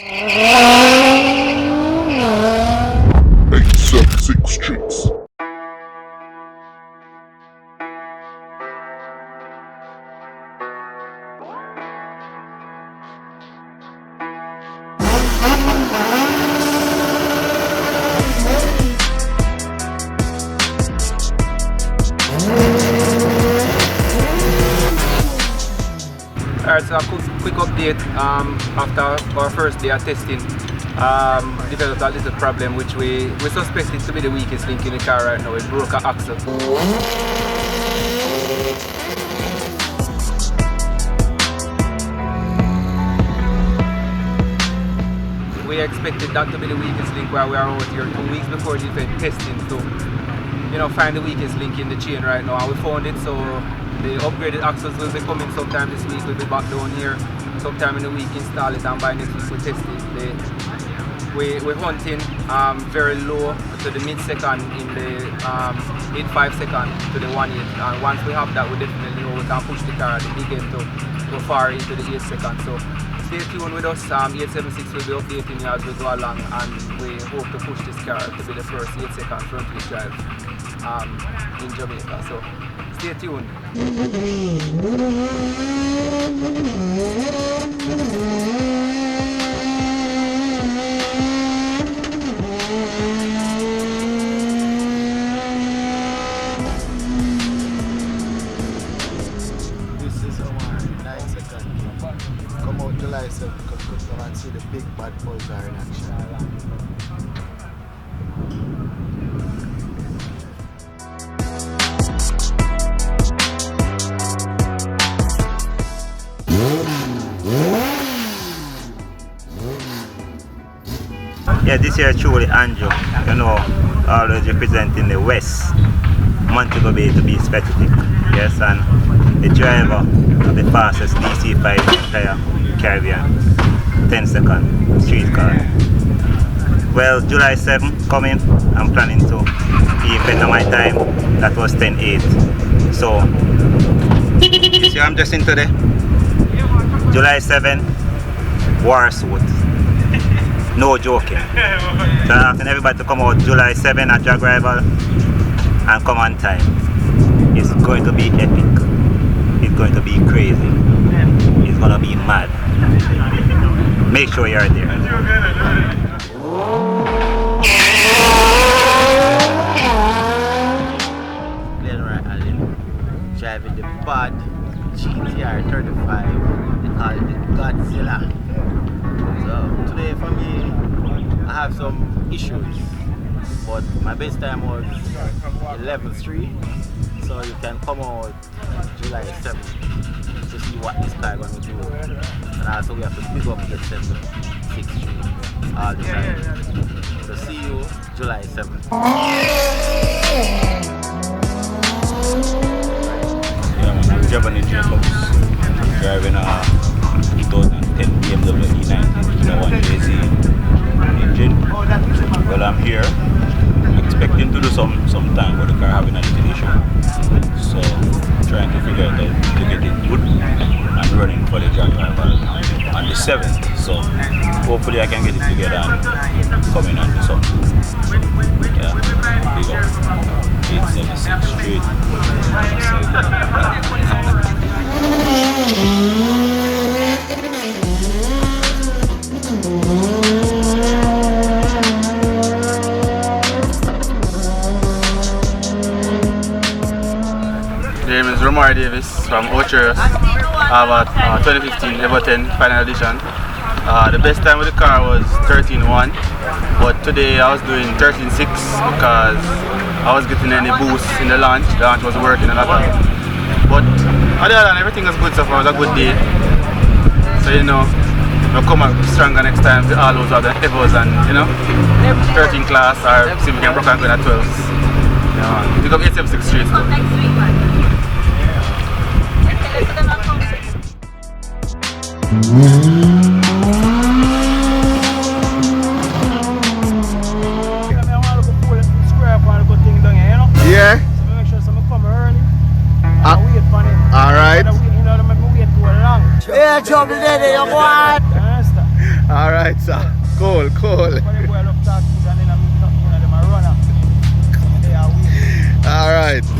876 Streets. Alright, so a quick update after our first day of testing. Developed a little problem which we suspect it to be the weakest link in the car right now. It broke our axle. We expected that to be the weakest link while we are out here 2 weeks before the event testing to find the weakest link in the chain right now, and we found it. So the upgraded axles will be coming sometime this week. We'll be back down here sometime in the week, install it, and by next week we test it. We're hunting very low to the mid-second in the 8.5 second to the 1.8, and once we have that, we definitely know we can push the car at the big end to go far into the 8 seconds. So stay tuned with us. 876 will be updating you as we go along, and we hope to push this car to be the first 8 second front wheel drive in Jamaica. So stay tuned. This is our 9 second. Come out July 7th because come and see the big bad Pulsar in action. Yeah, this year truly Andrew, always representing the West, Montego Bay to be specific. Yes, and the driver of the fastest DC5 tire Caribbean, 10 second street car. Well, July 7 coming, I'm planning to even better my time. That was 10.8. So, you see I'm just in today? July 7, Warsuit. No joking. So I'm asking everybody to come out July 7 at Drag Rival and come on time. It's going to be epic. It's going to be crazy. It's going to be mad. Make sure you're there. Driving the bad GTR 35. They call it the Godzilla. So today for me, I have some issues, but my best time was 11.3, so you can come out July 7th to see what this car going to do. And also we have to pick up the 7.6 Street all the time. So see you July 7th. Yeah, man, I'm Japanese Jacobs, driving a 2010 BMW E90 1JZ engine. Well, I'm here expecting to do some time, but the car having a little issue. So trying to figure out how to get it good and running for the drag rival on the 7th. So hopefully I can get it together and come in and do something. Yeah, big up 876 Street. My name is Romar Davis from Ochers. I have a 2015 Evo 10 final edition. The best time with the car was 13.1, but today I was doing 13.6 because I was getting any boost in the launch. The launch was working and all. But other than everything was good so far. It was a good day. So we'll come out stronger next time to all those other Evos and 13 class, or see if we can broke and go at 12s. Pick up 876 Street too. Yeah. So make sure someone come early. Wait for it. All right. Make me wait too long. Yeah, trouble there, you boy. Understand? All right. sir. Cool, cool. All right.